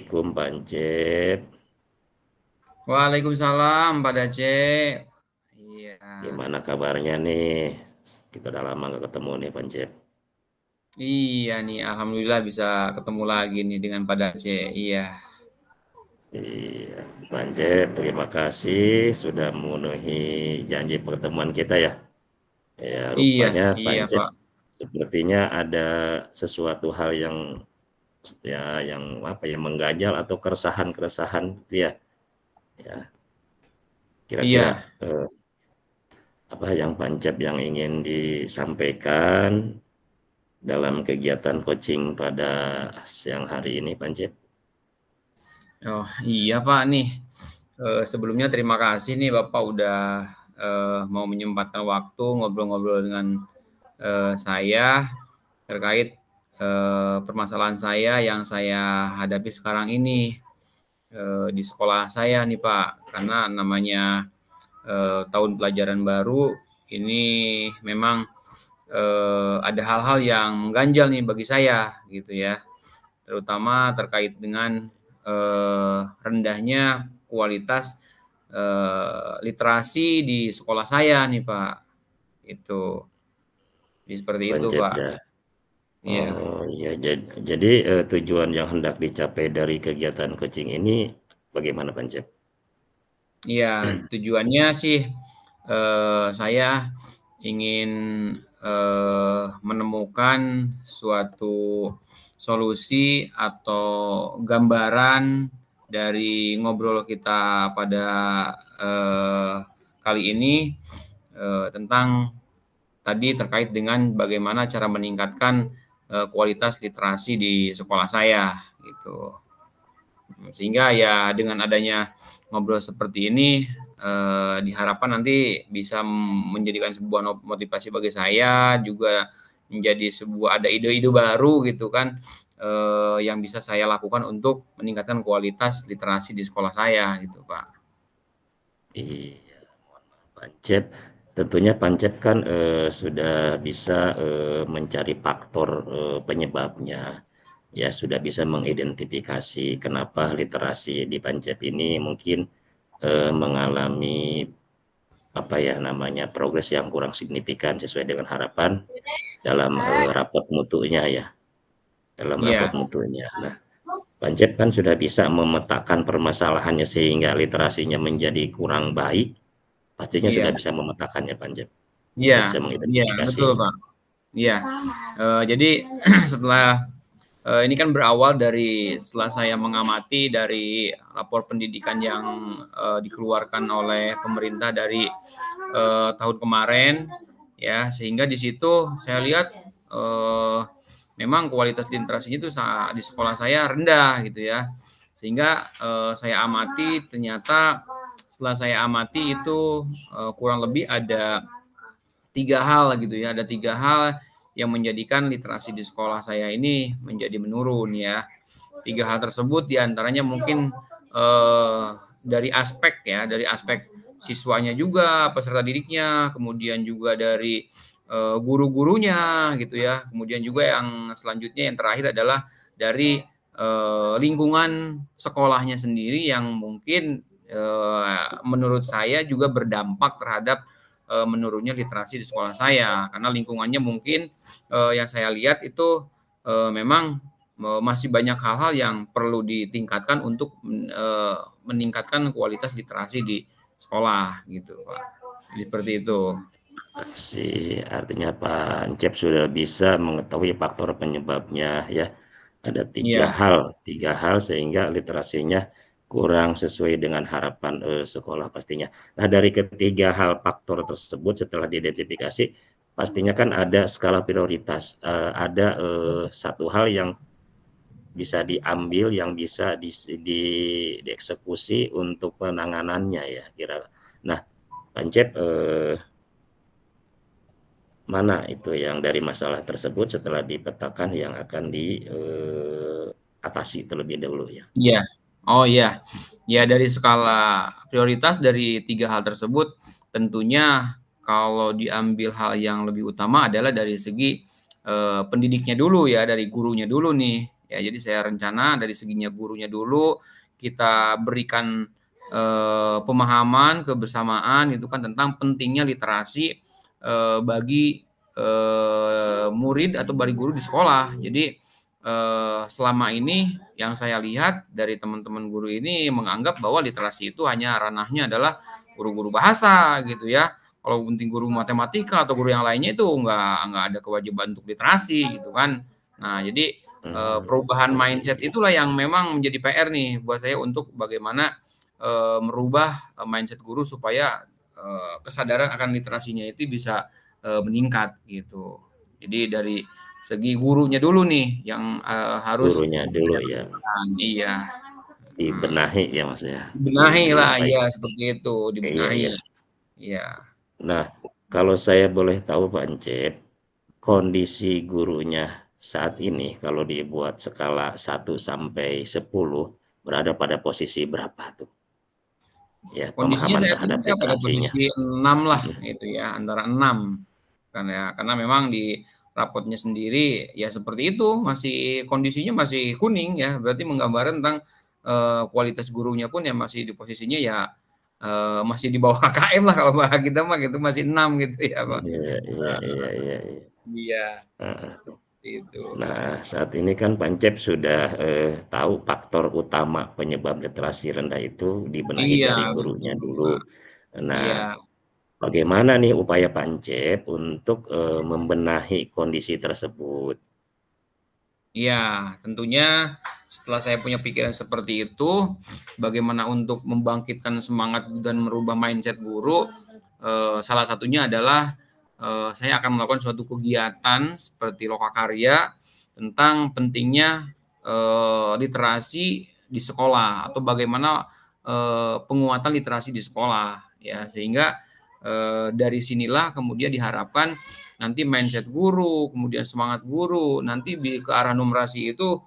Assalamualaikum Pak Encep. Waalaikumsalam Pak Dace. Iya. Gimana kabarnya nih? Kita udah lama nggak ketemu nih Pak Encep. Iya nih, alhamdulillah bisa ketemu lagi nih dengan Pak Dace. Iya. Iya, Pak Encep, terima kasih sudah memenuhi janji pertemuan kita ya. Ya, Iya, rupanya Pak iya Encep Pak. sepertinya ada sesuatu hal yang yang apa ya mengganjal atau keresahan-keresahan gitu ya. Ya, kira-kira Iya. apa yang Pak Encep yang ingin disampaikan dalam kegiatan coaching pada siang hari ini, Pak Encep? Oh iya Pak nih. Sebelumnya terima kasih nih Bapak udah mau menyempatkan waktu ngobrol-ngobrol dengan saya terkait permasalahan saya yang saya hadapi sekarang ini di sekolah saya nih Pak. Karena namanya tahun pelajaran baru ini memang ada hal-hal yang mengganjal nih bagi saya gitu ya, terutama terkait dengan rendahnya kualitas literasi di sekolah saya nih Pak. Itu seperti itu Pancet Pak. ya. Iya. Oh iya, jadi tujuan yang hendak dicapai dari kegiatan coaching ini bagaimana Pancet? Iya, tujuannya sih saya ingin menemukan suatu solusi atau gambaran dari ngobrol kita pada kali ini tentang tadi terkait dengan bagaimana cara meningkatkan kualitas literasi di sekolah saya gitu. Sehingga ya dengan adanya ngobrol seperti ini diharapkan nanti bisa menjadikan sebuah motivasi bagi saya, juga menjadi sebuah ada ide-ide baru gitu kan yang bisa saya lakukan untuk meningkatkan kualitas literasi di sekolah saya gitu Pak. Iya, Pancet. Tentunya Pancet kan sudah bisa mencari faktor penyebabnya. Ya sudah bisa mengidentifikasi kenapa literasi di Pancet ini mungkin mengalami apa ya namanya progres yang kurang signifikan sesuai dengan harapan dalam rapot mutunya ya, dalam rapot Iya, mutunya. Nah, Pancep kan sudah bisa memetakan permasalahannya sehingga literasinya menjadi kurang baik, pastinya sudah iya, bisa memetakannya Pancep, iya, sudah bisa iya, betul mengidentifikasi. Pak. Iya, jadi setelah ini kan berawal dari setelah saya mengamati dari lapor pendidikan yang dikeluarkan oleh pemerintah dari tahun kemarin, ya sehingga di situ saya lihat memang kualitas literasinya itu di sekolah saya rendah gitu ya, sehingga saya amati ternyata setelah saya amati itu kurang lebih ada 3 hal gitu ya, ada 3 hal yang menjadikan literasi di sekolah saya ini menjadi menurun ya. 3 hal tersebut diantaranya mungkin dari aspek ya, dari aspek siswanya juga, peserta didiknya, kemudian juga dari guru-gurunya gitu ya. Kemudian juga yang selanjutnya yang terakhir adalah dari lingkungan sekolahnya sendiri yang mungkin menurut saya juga berdampak terhadap menurunnya literasi di sekolah saya, karena lingkungannya mungkin yang saya lihat itu memang masih banyak hal-hal yang perlu ditingkatkan untuk meningkatkan kualitas literasi di sekolah gitu Pak, seperti itu. Artinya Pancep sudah bisa mengetahui faktor penyebabnya ya. Ada tiga Iya, hal, tiga hal sehingga literasinya kurang sesuai dengan harapan sekolah pastinya. Nah, dari ketiga hal faktor tersebut setelah diidentifikasi, pastinya kan ada skala prioritas, ada satu hal yang bisa diambil, yang bisa dieksekusi untuk penanganannya ya kira. Nah, Pancep mana itu yang dari masalah tersebut setelah dipetakan yang akan diatasi terlebih dahulu ya? iya. Oh iya, ya dari skala prioritas dari 3 hal tersebut, tentunya kalau diambil hal yang lebih utama adalah dari segi pendidiknya dulu ya, dari gurunya dulu nih. Ya, jadi saya rencana dari seginya gurunya dulu kita berikan pemahaman kebersamaan gitu kan tentang pentingnya literasi bagi murid atau bagi guru di sekolah. Jadi selama ini yang saya lihat dari teman-teman guru ini menganggap bahwa literasi itu hanya ranahnya adalah guru-guru bahasa gitu ya. Kalau penting guru matematika atau guru yang lainnya itu nggak ada kewajiban untuk literasi gitu kan. Nah, jadi perubahan mindset itulah yang memang menjadi PR nih buat saya untuk bagaimana merubah mindset guru supaya kesadaran akan literasinya itu bisa meningkat gitu. Jadi dari segi gurunya dulu nih yang harus Gurunya dulu ya, iya. dibenahi ya Mas ya. Dibenahi Iya, lah, baik. ya seperti itu, Iya, dibenahi. iya. Iya. Nah, kalau saya boleh tahu Pak Encep, kondisi gurunya saat ini kalau dibuat skala 1 sampai 10 berada pada posisi berapa tuh? Ya, Kondisinya pemahaman saya terhadap lihatnya pada literasinya. posisi 6 lah Mhm. itu ya, antara 6 kan ya. Karena memang di rapotnya sendiri ya seperti itu, masih kondisinya masih kuning ya, berarti menggambarkan tentang kualitas gurunya pun ya masih di posisinya ya masih di bawah KKM lah kalau bahasa kita mah gitu, masih 6 gitu ya, Pak. Iya, iya, iya, iya, iya. Iya, Heeh. seperti itu. Nah, saat ini kan Pancep sudah tahu faktor utama penyebab literasi rendah itu dibenahi Iya, dari betul, gurunya dulu. Pak. Nah, Iya. bagaimana nih upaya Pancep untuk membenahi kondisi tersebut? Iya, tentunya setelah saya punya pikiran seperti itu, bagaimana untuk membangkitkan semangat dan merubah mindset guru, salah satunya adalah saya akan melakukan suatu kegiatan seperti lokakarya tentang pentingnya literasi di sekolah atau bagaimana penguatan literasi di sekolah ya sehingga dari sinilah kemudian diharapkan nanti mindset guru, kemudian semangat guru, nanti ke arah numerasi itu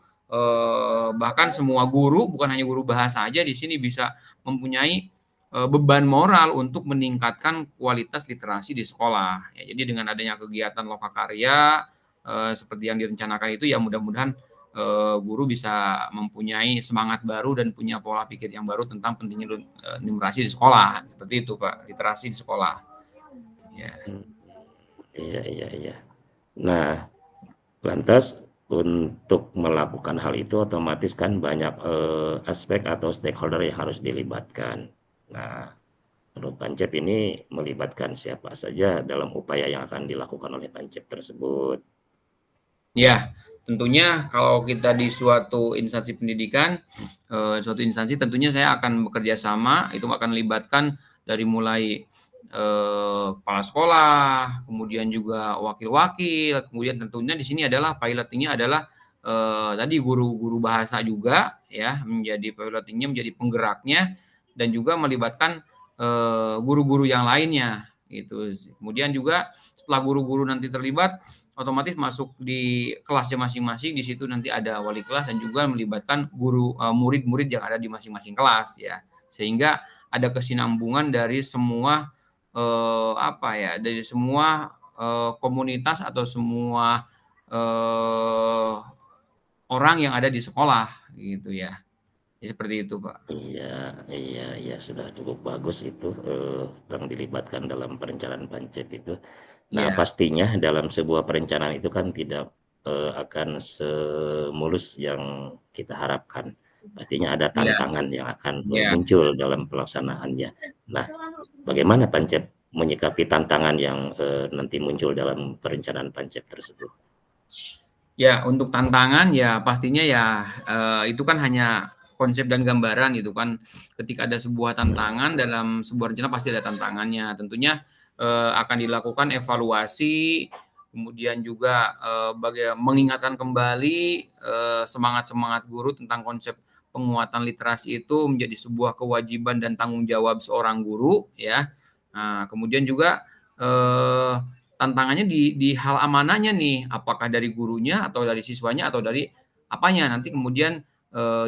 bahkan semua guru, bukan hanya guru bahasa aja di sini bisa mempunyai beban moral untuk meningkatkan kualitas literasi di sekolah. Ya, jadi dengan adanya kegiatan lokakarya seperti yang direncanakan itu ya mudah-mudahan guru bisa mempunyai semangat baru dan punya pola pikir yang baru tentang pentingnya numerasi di sekolah. Seperti itu, Pak, literasi di sekolah. Ya. Hmm, iya, iya, iya. Nah, lantas untuk melakukan hal itu otomatis kan banyak aspek atau stakeholder yang harus dilibatkan. Nah, menurut Pancep ini melibatkan siapa saja dalam upaya yang akan dilakukan oleh Pancep tersebut? Ya, tentunya kalau kita di suatu instansi pendidikan, suatu instansi tentunya saya akan bekerja sama, itu akan melibatkan dari mulai kepala sekolah, kemudian juga wakil-wakil, kemudian tentunya di sini adalah pilotingnya adalah tadi guru-guru bahasa juga ya menjadi pilotingnya menjadi penggeraknya dan juga melibatkan guru-guru yang lainnya gitu. Kemudian juga setelah guru-guru nanti terlibat otomatis masuk di kelasnya masing-masing, di situ nanti ada wali kelas dan juga melibatkan guru murid-murid yang ada di masing-masing kelas ya. Sehingga ada kesinambungan dari semua dari semua komunitas atau semua orang yang ada di sekolah gitu ya. Ya seperti itu, Pak. Iya, iya, iya, sudah cukup bagus itu yang dilibatkan dalam perencanaan Pancep itu. Nah, Iya. pastinya dalam sebuah perencanaan itu kan tidak akan semulus yang kita harapkan. Pastinya ada Iya, tantangan yang akan iya. muncul dalam pelaksanaannya. Nah, bagaimana Pancep menyikapi tantangan yang nanti muncul dalam perencanaan Pancep tersebut? Ya, untuk tantangan ya pastinya ya itu kan hanya konsep dan gambaran gitu kan. Ketika ada sebuah tantangan dalam sebuah rencana pasti ada tantangannya. Tentunya akan dilakukan evaluasi, kemudian juga mengingatkan kembali semangat-semangat guru tentang konsep penguatan literasi itu menjadi sebuah kewajiban dan tanggung jawab seorang guru ya. Nah, kemudian juga tantangannya di hal amanahnya nih, apakah dari gurunya atau dari siswanya atau dari apanya. Nanti kemudian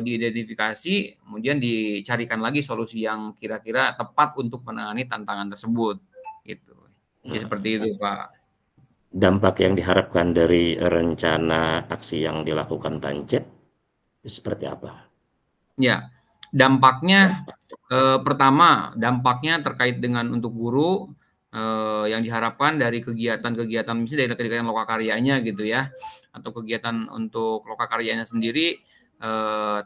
diidentifikasi, kemudian dicarikan lagi solusi yang kira-kira tepat untuk menangani tantangan tersebut, gitu. Ya Nah, seperti itu, Pak. dampak yang diharapkan dari rencana aksi yang dilakukan Pancep Seperti apa? Ya, dampaknya pertama, dampaknya terkait dengan untuk guru yang diharapkan dari kegiatan-kegiatan, misalnya dari kegiatan lokakaryanya gitu ya, atau kegiatan untuk lokakaryanya sendiri,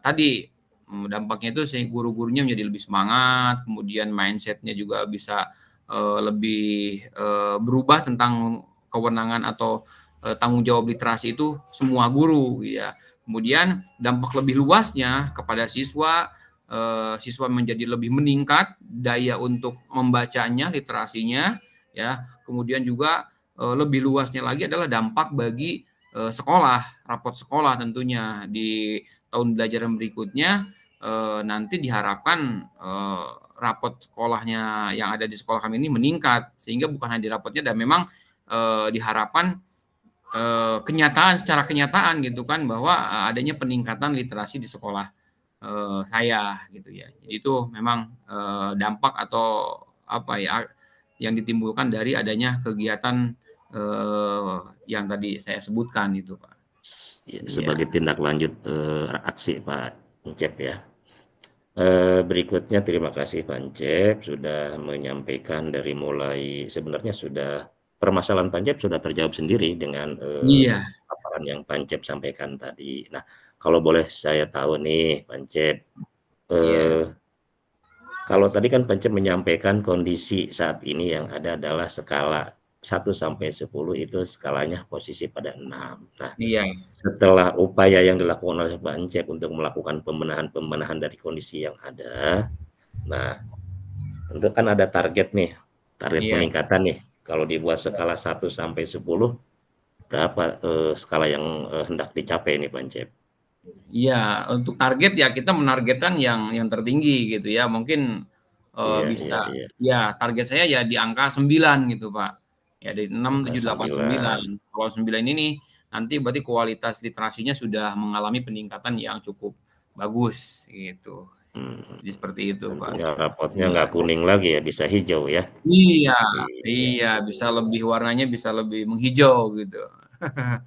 tadi dampaknya itu si guru-gurunya menjadi lebih semangat, kemudian mindsetnya juga bisa lebih berubah tentang kewenangan atau tanggung jawab literasi itu semua guru ya. Kemudian dampak lebih luasnya kepada siswa, siswa menjadi lebih meningkat daya untuk membacanya, literasinya, ya. Kemudian juga lebih luasnya lagi adalah dampak bagi sekolah, rapot sekolah tentunya di tahun belajar berikutnya. Nanti diharapkan rapot sekolahnya yang ada di sekolah kami ini meningkat, sehingga bukan hanya di rapotnya, dan memang diharapkan kenyataan, secara kenyataan gitu kan, bahwa adanya peningkatan literasi di sekolah saya gitu ya. Jadi itu memang dampak atau apa ya yang ditimbulkan dari adanya kegiatan yang tadi saya sebutkan itu, Pak. Ya, Iya. sebagai tindak lanjut aksi Pak Encep ya. Berikutnya terima kasih Pak Encep sudah menyampaikan dari mulai sebenarnya sudah permasalahan Pak Encep sudah terjawab sendiri dengan Iya. paparan yang Pak Encep sampaikan tadi. Nah, kalau boleh saya tahu nih Pak Encep, Iya. kalau tadi kan Pak Encep menyampaikan kondisi saat ini yang ada adalah skala 1 sampai 10 itu skalanya posisi pada 6. Nah, Iya. setelah upaya yang dilakukan oleh Pak Encep untuk melakukan pembenahan-pembenahan dari kondisi yang ada, nah tentu kan ada target nih, target Iya. peningkatan nih. Kalau dibuat skala 1 sampai 10, berapa skala yang hendak dicapai nih Pak Encep? Iya, untuk target ya kita menargetkan yang tertinggi gitu ya. Mungkin Iya, iya, bisa iya. ya target saya ya di angka 9 gitu, Pak. Ya dari 6, Angka 7, 8, 9. 9. Kalau 9 ini nanti berarti kualitas literasinya sudah mengalami peningkatan yang cukup bagus gitu. Jadi seperti itu, Pak. Tentunya rapotnya nggak 9. kuning lagi ya, bisa hijau ya. Iya, Iya, iya bisa lebih warnanya bisa lebih menghijau gitu.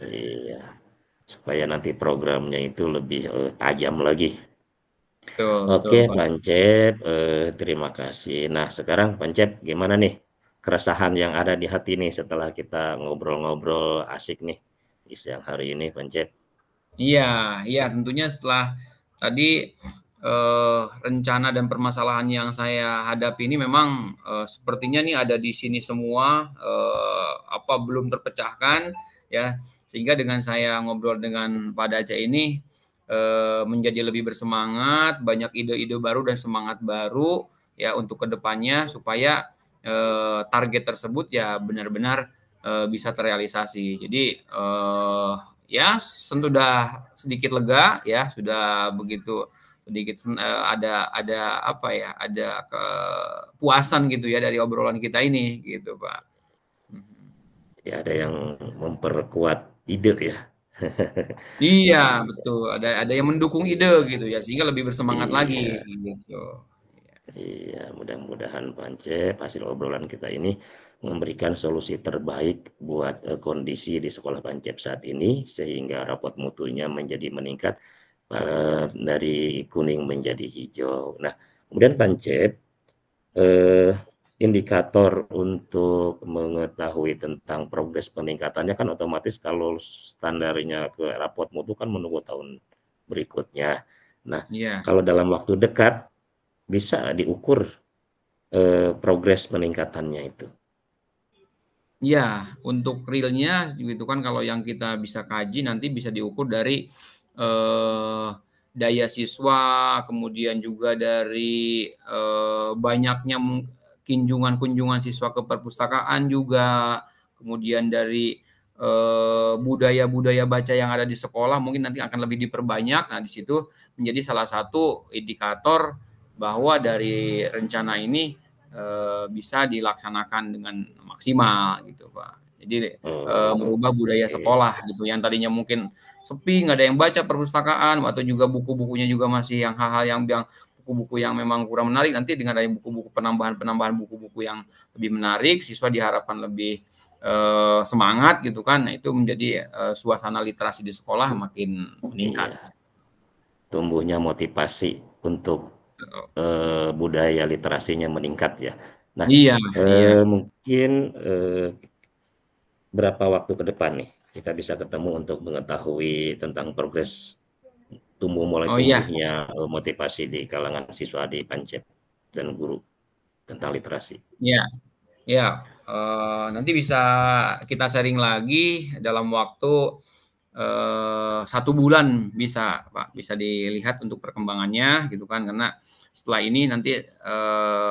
iya. Supaya nanti programnya itu lebih tajam lagi. Betul, betul, Oke, Pak. Pancep, terima kasih. Nah, sekarang Pancep, gimana nih keresahan yang ada di hati nih setelah kita ngobrol-ngobrol asik nih di siang hari ini, Pancep? Iya, iya tentunya setelah tadi rencana dan permasalahan yang saya hadapi ini memang sepertinya nih ada di sini semua apa belum terpecahkan ya, sehingga dengan saya ngobrol dengan Pak Daca ini menjadi lebih bersemangat, banyak ide-ide baru dan semangat baru ya untuk kedepannya supaya target tersebut ya benar-benar bisa terrealisasi. Jadi ya sudah sedikit lega ya, sudah begitu sedikit ada apa ya, ada kepuasan gitu ya dari obrolan kita ini gitu, Pak. Ya, ada yang memperkuat ide ya. Iya, Iya, betul. Ada yang mendukung ide gitu ya, sehingga lebih bersemangat lagi iya, gitu. iya. Mudah-mudahan Pancep hasil obrolan kita ini memberikan solusi terbaik buat kondisi di sekolah Pancep saat ini sehingga rapot mutunya menjadi meningkat dari kuning menjadi hijau. Nah, kemudian Pancep, eh, indikator untuk mengetahui tentang progres peningkatannya kan otomatis kalau standarnya ke rapot mutu kan menunggu tahun berikutnya. Nah, Iya. kalau dalam waktu dekat bisa diukur progres peningkatannya itu. Iya, untuk realnya gitu kan kalau yang kita bisa kaji nanti bisa diukur dari daya siswa, kemudian juga dari banyaknya kunjungan siswa ke perpustakaan juga, kemudian dari budaya-budaya baca yang ada di sekolah mungkin nanti akan lebih diperbanyak. Nah, di situ menjadi salah satu indikator bahwa dari rencana ini bisa dilaksanakan dengan maksimal gitu, Pak. Jadi Oh, merubah budaya oke. sekolah gitu yang tadinya mungkin sepi, nggak ada yang baca perpustakaan atau juga buku-bukunya juga masih yang hal-hal yang buku-buku yang memang kurang menarik, nanti dengan adanya buku-buku penambahan buku-buku yang lebih menarik, siswa diharapkan lebih semangat gitu kan. Nah, itu menjadi suasana literasi di sekolah makin meningkat. Iya. tumbuhnya motivasi untuk budaya literasinya meningkat ya. Nah, Iya, iya. mungkin berapa waktu ke depan nih kita bisa ketemu untuk mengetahui tentang progres mulai Oh iya, tumbuhnya motivasi di kalangan siswa di Pancep dan guru tentang literasi. iya, iya. Nanti bisa kita sharing lagi dalam waktu 1 bulan bisa, Pak, bisa dilihat untuk perkembangannya gitu kan, karena setelah ini nanti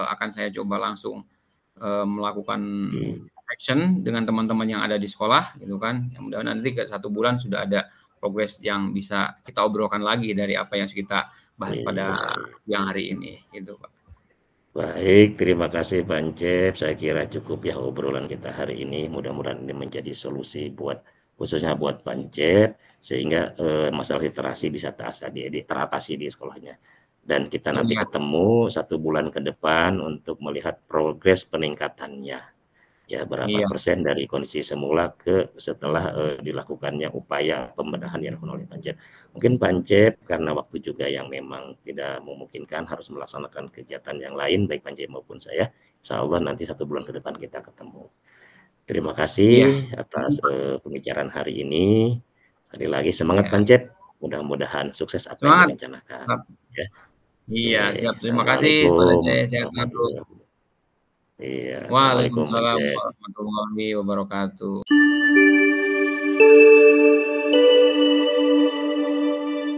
akan saya coba langsung melakukan Hmm. action dengan teman-teman yang ada di sekolah gitu kan. Yang mudah-mudahan nanti ke 1 bulan sudah ada progres yang bisa kita obrolkan lagi dari apa yang kita bahas pada Iya. siang hari ini gitu, Pak. Baik, terima kasih Pancep. Saya kira cukup ya obrolan kita hari ini. Mudah-mudahan ini menjadi solusi buat khususnya buat Pancep sehingga masalah literasi bisa teratasi di sekolahnya. Dan kita nanti Iya, ketemu 1 bulan ke depan untuk melihat progres peningkatannya. Ya, berapa iya, persen dari kondisi semula ke setelah dilakukannya upaya pembenahan yang dilakukan oleh Pancep. Mungkin Pancep karena waktu juga yang memang tidak memungkinkan harus melaksanakan kegiatan yang lain, baik Pancep maupun saya. Insya Allah nanti 1 bulan ke depan kita ketemu. Terima iya, kasih atas pembicaraan hari ini. Sekali lagi semangat iya. Pancep. Mudah-mudahan sukses apa yang Semangat. direncanakan. Siap. Ya. Iya, Oke, siap. Terima kasih Pak Assalamualaikum Aceh. Sehat selalu. warahmatullahi wabarakatuh. Iya, Assalamualaikum Waalaikumsalam Pancep. warahmatullahi wabarakatuh.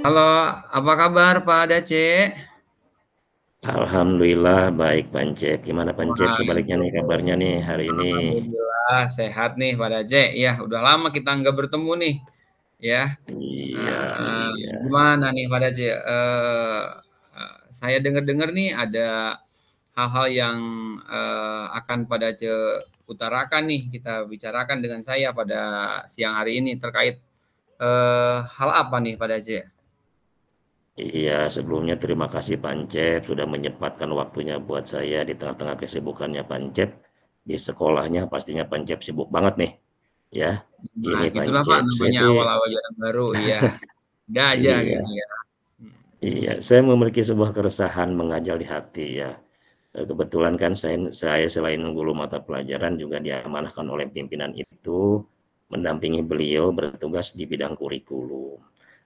Halo, apa kabar Pak Dace? Alhamdulillah baik Pancep. Gimana Pancep Wah, sebaliknya nih kabarnya nih hari ini? alhamdulillah sehat nih Pak Dace. Ya, udah lama kita nggak bertemu nih. Ya, Iya, iya. gimana nih Pak Dace? Saya dengar-dengar nih ada hal-hal yang akan Pak Dace utarakan nih, kita bicarakan dengan saya pada siang hari ini terkait hal apa nih Pak Dace? Iya, sebelumnya terima kasih Pancep sudah menyempatkan waktunya buat saya di tengah-tengah kesibukannya Pancep. Di sekolahnya pastinya Pancep sibuk banget nih. Ya, Nah, ini gitulah Pak Pancep. Saya namanya sih, awal-awal jalan baru, iya. Ada aja iya, gitu ya. Hmm. iya. Saya memiliki sebuah keresahan mengajal di hati ya. Kebetulan kan saya selain guru mata pelajaran juga diamanahkan oleh pimpinan itu mendampingi beliau bertugas di bidang kurikulum.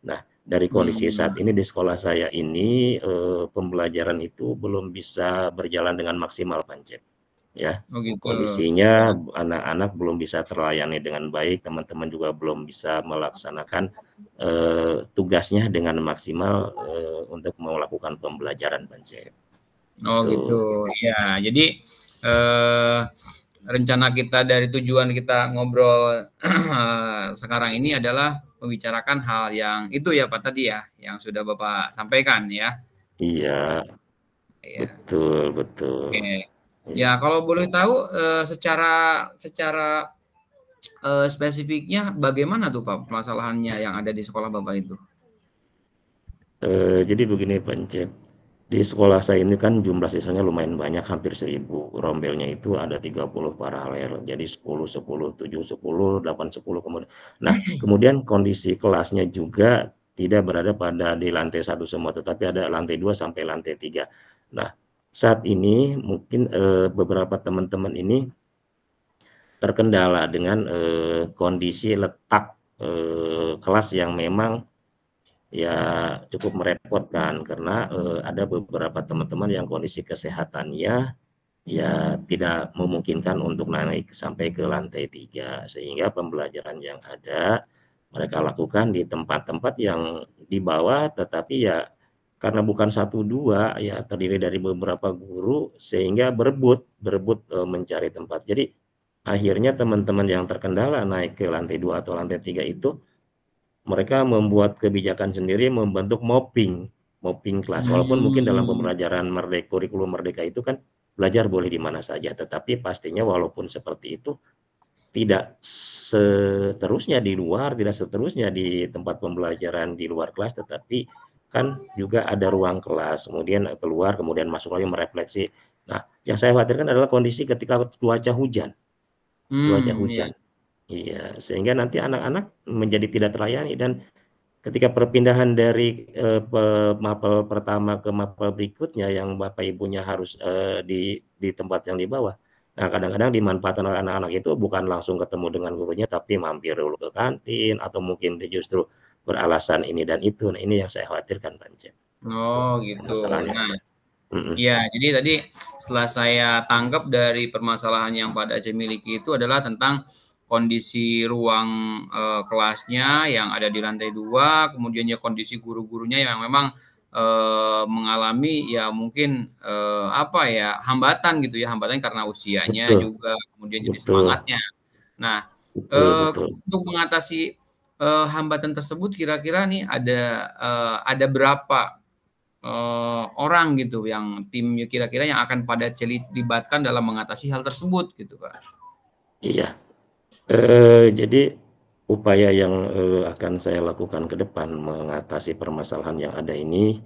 Nah, dari kondisi saat Hmm. ini di sekolah saya ini pembelajaran itu belum bisa berjalan dengan maksimal Pancep. Ya, Oh gitu. kondisinya anak-anak belum bisa terlayani dengan baik, teman-teman juga belum bisa melaksanakan tugasnya dengan maksimal untuk melakukan pembelajaran Pancep. Oh gitu. Itu. Ya, jadi eh, rencana kita dari tujuan kita ngobrol sekarang ini adalah membicarakan hal yang itu ya Pak tadi ya, yang sudah Bapak sampaikan ya. Iya, Ya. betul, betul. Oke. Iya. Ya, kalau boleh tahu secara secara spesifiknya bagaimana tuh Pak permasalahannya yang ada di sekolah Bapak itu? Jadi begini Pancep, di sekolah saya ini kan jumlah siswanya lumayan banyak, hampir 1.000. Rombelnya itu ada 30 paralel, jadi 10, 10, 7, 10, 8, 10. Kemudian kondisi kelasnya juga tidak berada pada di lantai 1 semua, tetapi ada lantai 2 sampai lantai 3. Nah, saat ini mungkin beberapa teman-teman ini terkendala dengan kondisi letak kelas yang memang ya cukup merepotkan karena ada beberapa teman-teman yang kondisi kesehatannya ya tidak memungkinkan untuk naik sampai ke lantai 3 sehingga pembelajaran yang ada mereka lakukan di tempat-tempat yang di bawah tetapi ya karena bukan 1 2 ya terdiri dari beberapa guru sehingga berebut berebut mencari tempat. Jadi akhirnya teman-teman yang terkendala naik ke lantai 2 atau lantai 3 itu mereka membuat kebijakan sendiri membentuk mopping kelas. Walaupun mungkin dalam Hmm. pembelajaran kurikulum merdeka itu kan belajar boleh di mana saja, tetapi pastinya walaupun seperti itu tidak seterusnya di luar, tidak seterusnya di tempat pembelajaran di luar kelas, tetapi kan juga ada ruang kelas, kemudian keluar, kemudian masuk lagi merefleksi. Nah, yang saya khawatirkan adalah kondisi ketika cuaca hujan, cuaca Hmm, ya. hujan. Iya, sehingga nanti anak-anak menjadi tidak terlayani dan ketika perpindahan dari mapel pertama ke mapel berikutnya yang Bapak Ibunya harus di tempat yang di bawah. Nah, kadang-kadang dimanfaatkan oleh anak-anak itu bukan langsung ketemu dengan gurunya, tapi mampir dulu ke kantin atau mungkin dia justru beralasan ini dan itu. Nah, ini yang saya khawatirkan, Pak Cep. Oh gitu. Masalahnya. Nah, ya, jadi tadi setelah saya tangkap dari permasalahan yang Pak Aceh miliki itu adalah tentang kondisi ruang kelasnya yang ada di lantai 2, kemudian ya kondisi guru-gurunya yang memang mengalami ya mungkin apa ya hambatan gitu ya, hambatan karena usianya Betul, juga, kemudian jadi betul, semangatnya. Nah, betul, betul. untuk mengatasi hambatan tersebut kira-kira nih ada berapa orang gitu yang timnya kira-kira yang akan pada dilibatkan dalam mengatasi hal tersebut gitu, Pak? Iya. Jadi upaya yang akan saya lakukan ke depan mengatasi permasalahan yang ada ini,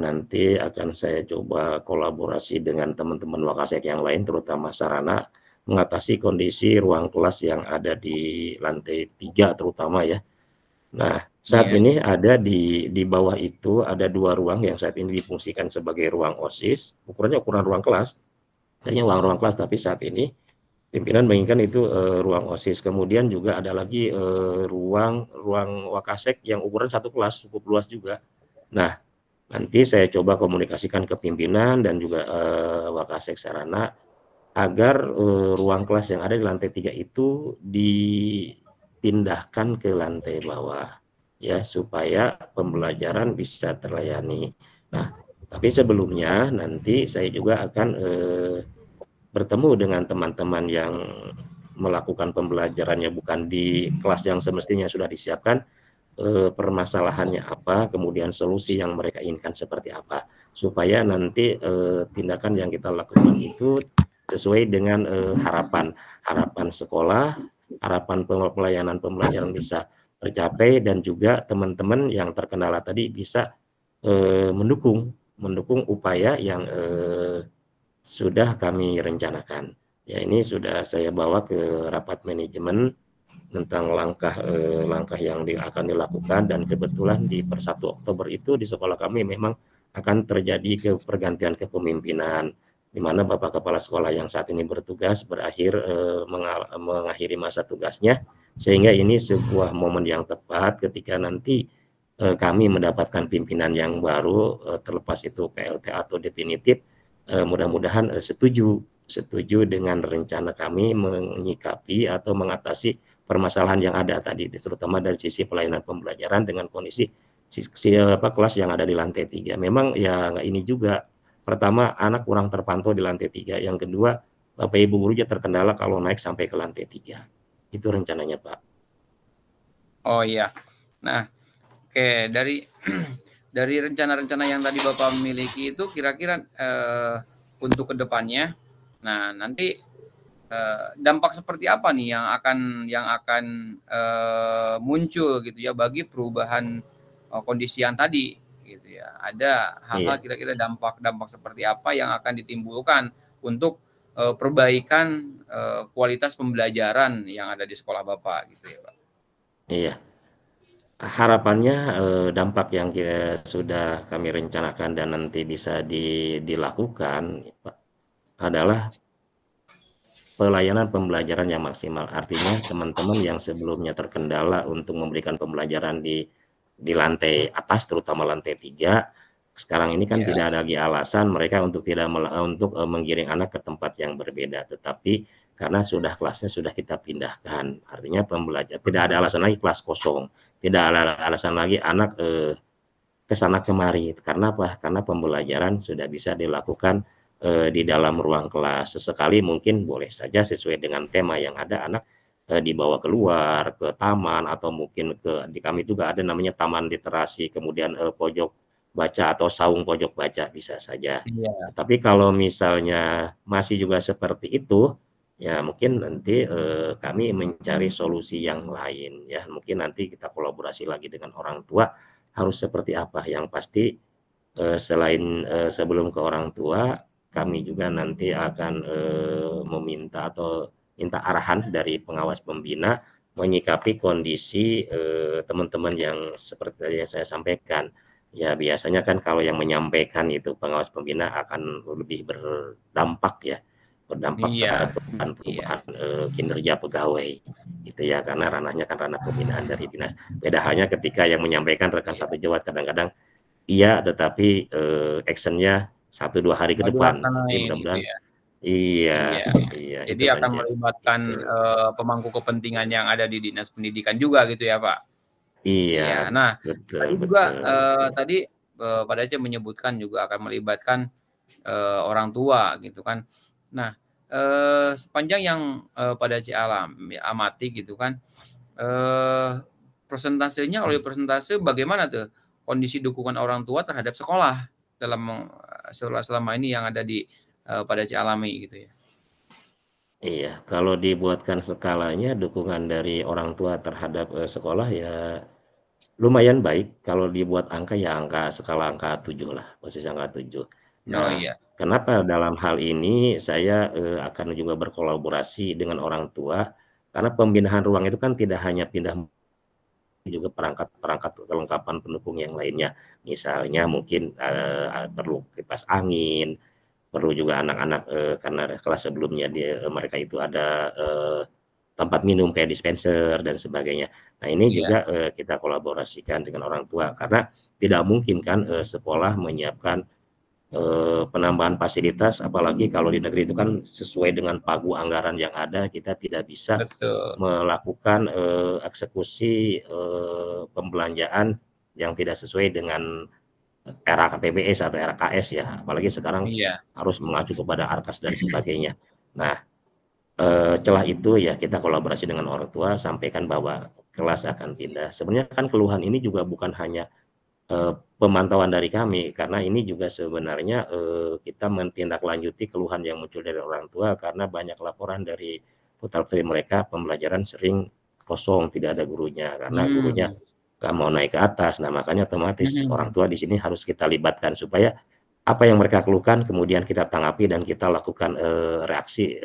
nanti akan saya coba kolaborasi dengan teman-teman Wakasek yang lain, terutama sarana mengatasi kondisi ruang kelas yang ada di lantai 3 terutama ya. Nah, saat Iya. ini ada di bawah itu ada 2 ruang yang saat ini difungsikan sebagai ruang OSIS, ukurannya ukuran ruang kelas, tadinya ruang kelas tapi saat ini pimpinan menginginkan itu ruang OSIS. Kemudian juga ada lagi ruang Wakasek yang ukuran satu kelas cukup luas juga. Nah, nanti saya coba komunikasikan ke pimpinan dan juga Wakasek Sarana agar ruang kelas yang ada di lantai 3 itu dipindahkan ke lantai bawah ya supaya pembelajaran bisa terlayani. Nah, tapi sebelumnya nanti saya juga akan bertemu dengan teman-teman yang melakukan pembelajarannya bukan di kelas yang semestinya sudah disiapkan, permasalahannya apa, kemudian solusi yang mereka inginkan seperti apa, supaya nanti tindakan yang kita lakukan itu sesuai dengan harapan sekolah, harapan pelayanan pembelajaran bisa tercapai, dan juga teman-teman yang terkendala tadi bisa mendukung upaya yang sudah kami rencanakan. Ya, ini sudah saya bawa ke rapat manajemen tentang langkah yang akan dilakukan, dan kebetulan di per 1 Oktober itu di sekolah kami memang akan terjadi pergantian kepemimpinan, di mana Bapak Kepala Sekolah yang saat ini bertugas berakhir mengakhiri masa tugasnya, sehingga ini sebuah momen yang tepat ketika nanti kami mendapatkan pimpinan yang baru, terlepas itu PLT atau definitif, mudah-mudahan setuju dengan rencana kami menyikapi atau mengatasi permasalahan yang ada tadi, terutama dari sisi pelayanan pembelajaran dengan kondisi kelas yang ada di lantai 3. Memang ya ini juga, pertama anak kurang terpantau di lantai 3, yang kedua Bapak Ibu guru juga terkendala kalau naik sampai ke lantai 3. Itu rencananya, Pak. Oh iya. Nah, oke, dari dari rencana-rencana yang tadi Bapak miliki itu kira-kira untuk kedepannya, nah nanti dampak seperti apa nih yang akan muncul gitu ya bagi perubahan kondisi yang tadi gitu ya. Ada hal-hal kira-kira dampak seperti apa yang akan ditimbulkan untuk perbaikan kualitas pembelajaran yang ada di sekolah Bapak gitu ya, Pak. Iya. Harapannya dampak yang sudah kami rencanakan dan nanti bisa dilakukan adalah pelayanan pembelajaran yang maksimal. Artinya teman-teman yang sebelumnya terkendala untuk memberikan pembelajaran di lantai atas, terutama lantai 3, sekarang ini kan tidak ada lagi alasan mereka untuk menggiring anak ke tempat yang berbeda, tetapi karena kelasnya sudah kita pindahkan, artinya pembelajar tidak ada alasan lagi kelas kosong, tidak ada alasan lagi anak ke sana kemari. Karena apa? Karena pembelajaran sudah bisa dilakukan di dalam ruang kelas. Sesekali mungkin boleh saja sesuai dengan tema yang ada, anak dibawa keluar ke taman, atau mungkin di kami juga ada namanya taman literasi, kemudian pojok baca atau saung pojok baca, bisa saja. Tapi kalau misalnya masih juga seperti itu, ya mungkin nanti kami mencari solusi yang lain ya. Mungkin nanti kita kolaborasi lagi dengan orang tua harus seperti apa. Yang pasti selain sebelum ke orang tua, kami juga nanti akan meminta atau minta arahan dari pengawas pembina menyikapi kondisi teman-teman yang seperti yang saya sampaikan. Ya biasanya kan kalau yang menyampaikan itu pengawas pembina akan lebih berdampak ya, berdampak Iya, terhadap iya, perubahan kinerja pegawai gitu ya, karena ranahnya kan ranah pembinaan dari dinas. Beda halnya ketika yang menyampaikan rekan iya. satu jawat kadang-kadang iya, tetapi action-nya 1-2 hari ke Nggak depan. Tapi dilaksanain gitu mudah-mudahan ya. iya, Iya. iya Jadi itu akan Bang Cep, melibatkan, gitu. pemangku kepentingan yang ada di Dinas Pendidikan juga gitu ya, Pak? Iya, Iya. Nah, betul tadi juga, betul, iya. tadi, Pak Dace menyebutkan juga akan melibatkan, orang tua gitu kan. Nah, sepanjang yang, Pak Dace amati gitu kan, eee, persentasenya oleh persentase bagaimana tuh kondisi dukungan orang tua terhadap sekolah dalam, selama ini yang ada di, Pak Dace alami gitu ya? Iya, kalau dibuatkan skalanya dukungan dari orang tua terhadap sekolah ya lumayan baik. Kalau dibuat angka ya skala angka 7 lah, posisi angka 7. Oh Nah, iya, kenapa dalam hal ini saya akan juga berkolaborasi dengan orang tua, karena pembinaan ruang itu kan tidak hanya pindah, juga perangkat-perangkat kelengkapan pendukung yang lainnya. Misalnya mungkin perlu kipas angin, perlu juga anak-anak karena kelas sebelumnya mereka itu ada tempat minum kayak dispenser dan sebagainya. Nah ini iya, juga kita kolaborasikan dengan orang tua karena tidak mungkin kan sekolah menyiapkan penambahan fasilitas, apalagi kalau di negeri itu kan sesuai dengan pagu anggaran yang ada, kita tidak bisa betul. melakukan eksekusi pembelanjaan yang tidak sesuai dengan era KPBS atau RKS ya, apalagi sekarang Iya, harus mengacu kepada ARKAS dan sebagainya. Nah, celah itu ya kita kolaborasi dengan orang tua, sampaikan bahwa kelas akan pindah. Sebenarnya kan keluhan ini juga bukan hanya pemantauan dari kami, karena ini juga sebenarnya kita menindaklanjuti keluhan yang muncul dari orang tua karena banyak laporan dari putra-putri mereka pembelajaran sering kosong, tidak ada gurunya karena gurunya mmm, nggak mau naik ke atas. Nah, makanya otomatis orang mhm. tua di sini harus kita libatkan supaya apa yang mereka keluhkan kemudian kita tanggapi dan kita lakukan reaksi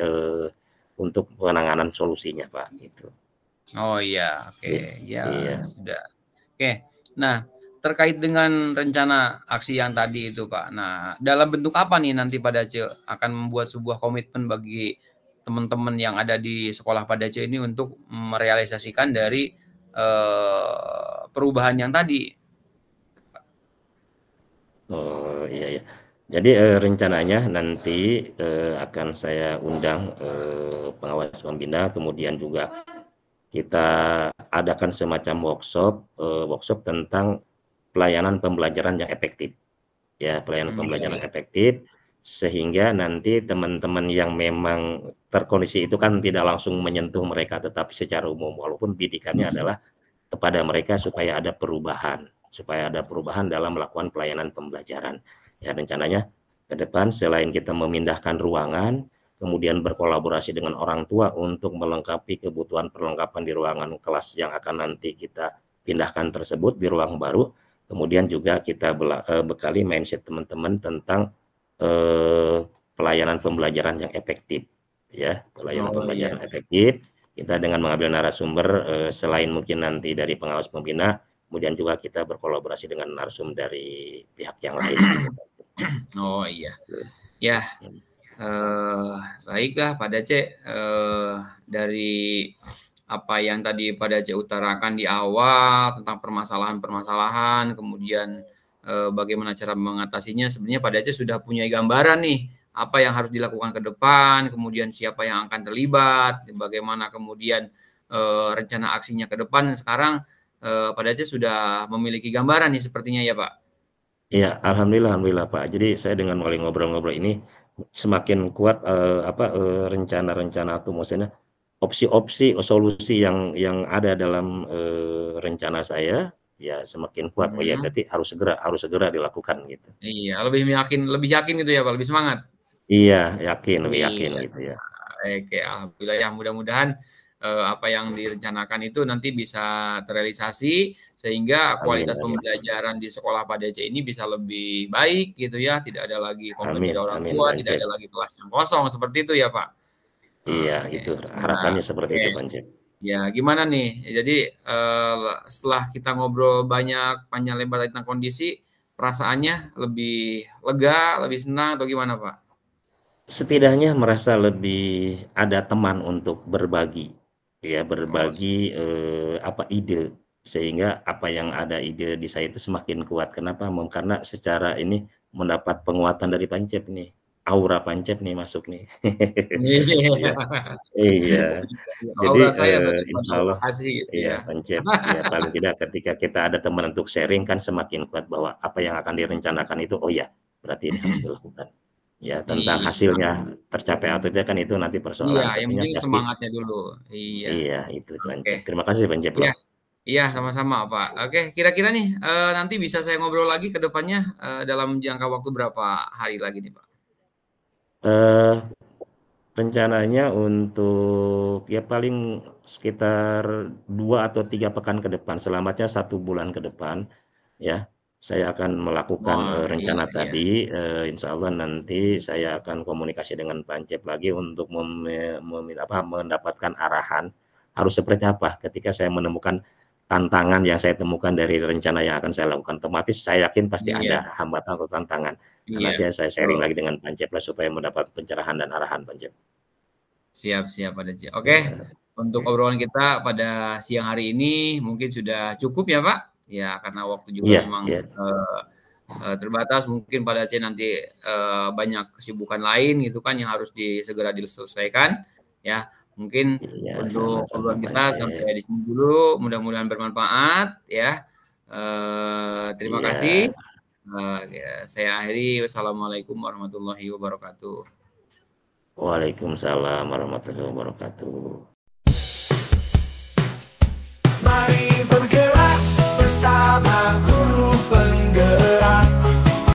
untuk penanganan solusinya, Pak, gitu. Oh iya, oke, ya Iya. sudah. Oke, nah terkait dengan rencana aksi yang tadi itu, Pak. Nah, dalam bentuk apa nih nanti Pak Dace akan membuat sebuah komitmen bagi teman-teman yang ada di sekolah Pak Dace ini untuk merealisasikan dari, perubahan yang tadi? Oh, iya ya. Jadi, rencananya nanti, akan saya undang, pengawas pembina, kemudian juga kita adakan semacam workshop tentang pelayanan pembelajaran yang efektif. Ya, pelayanan Iya pembelajaran iya. efektif, sehingga nanti teman-teman yang memang terkondisi itu kan tidak langsung menyentuh mereka, tetapi secara umum, walaupun bidikannya adalah kepada mereka supaya ada perubahan dalam melakukan pelayanan pembelajaran. Ya, rencananya ke depan selain kita memindahkan ruangan, kemudian berkolaborasi dengan orang tua untuk melengkapi kebutuhan perlengkapan di ruangan kelas yang akan nanti kita pindahkan tersebut di ruang baru, kemudian juga kita bekali mindset teman-teman tentang pelayanan pembelajaran yang efektif, ya, pelayanan Oh iya. pembelajaran efektif. Kita dengan mengambil narasumber selain mungkin nanti dari pengawas pembina, kemudian juga kita berkolaborasi dengan narsum dari pihak yang lain gitu. Oh iya. Ya, baiklah Pak Dace, dari apa yang tadi Pak Dace utarakan di awal tentang permasalahan-permasalahan, kemudian, bagaimana cara mengatasinya, sebenarnya Pak Dace sudah punya gambaran nih, apa yang harus dilakukan ke depan, kemudian siapa yang akan terlibat, bagaimana kemudian, rencana aksinya ke depan. Sekarang, Pak Dace sudah memiliki gambaran nih sepertinya ya, Pak? Iya, alhamdulillah alhamdulillah, Pak. Jadi saya dengan mulai ngobrol-ngobrol ini semakin kuat, rencana-rencana atau maksudnya opsi-opsi, solusi yang ada dalam, rencana saya, ya semakin kuat. Oh ya Mhm. berarti harus segera dilakukan gitu. Iya, lebih yakin gitu ya, Pak, lebih semangat? Iya, lebih yakin Iya. gitu ya. Oke, alhamdulillah ya, mudah-mudahan, apa yang direncanakan itu nanti bisa terrealisasi, sehingga Amin kualitas amin. pembelajaran di sekolah Pak DC ini bisa lebih baik gitu ya, tidak ada lagi komplain dari Amin orang amin, tua, tidak Bang. ada lagi kelas yang kosong, seperti itu ya, Pak? Iya, Oke. itu Nah, harapannya seperti oke. itu, Bang. Ya, gimana nih? Jadi setelah kita ngobrol banyak panjang lebar tentang kondisi, perasaannya lebih lega, lebih senang atau gimana, Pak? Setidaknya merasa lebih ada teman untuk berbagi, ya Oh, berbagi, apa, ide, sehingga apa yang ada ide di saya itu semakin kuat. Kenapa? Karena secara ini mendapat penguatan dari Pancep nih, aura Pancep nih masuk nih. Iya iya. iya. Jadi, Aura saya berarti bukan aura insyaallah kasih gitu iya, ya. Pancep, ya paling tidak ketika kita ada teman untuk sharing kan semakin kuat bahwa apa yang akan direncanakan itu, oh ya, berarti ini harus dilakukan. Ya, tentang Iya, hasilnya tercapai atau tidak kan itu nanti iya, persoalan, yang tentunya penting pasti semangatnya dulu. Iya, iya, itu oke. Pancep. Terima kasih Pancep Iya, loh. iya sama-sama Pak. Oke, kira-kira nih nanti bisa saya ngobrol lagi ke depannya dalam jangka waktu berapa hari lagi nih Pak? Eee, rencananya untuk ya paling sekitar 2 atau 3 pekan ke depan, selamatnya 1 bulan ke depan. Ya, saya akan melakukan, Wah, iya rencana iya. tadi, insyaallah nanti saya akan komunikasi dengan Pancep lagi untuk mendapatkan arahan, harus seperti apa ketika saya menemukan tantangan yang saya temukan dari rencana yang akan saya lakukan. Otomatis saya yakin pasti Iya, ada hambatan atau tantangan. Nah, iya. nanti saya sharing Betul. lagi dengan Pancep lah supaya mendapat pencerahan dan arahan Pancep. Siap, siap Pak Deci. Oke, Ya, untuk oke. obrolan kita pada siang hari ini mungkin sudah cukup ya Pak. Ya, karena waktu juga Iya memang iya terbatas. Mungkin Pak Deci nanti banyak kesibukan lain gitu kan yang harus segera diselesaikan. Ya, mungkin iya, untuk sama-sama obrolan kita Pancep. sampai di sini dulu. Mudah-mudahan bermanfaat ya. Terima Iya. kasih. Ya, saya akhiri. Wassalamualaikum warahmatullahi wabarakatuh. Waalaikumsalam warahmatullahi wabarakatuh.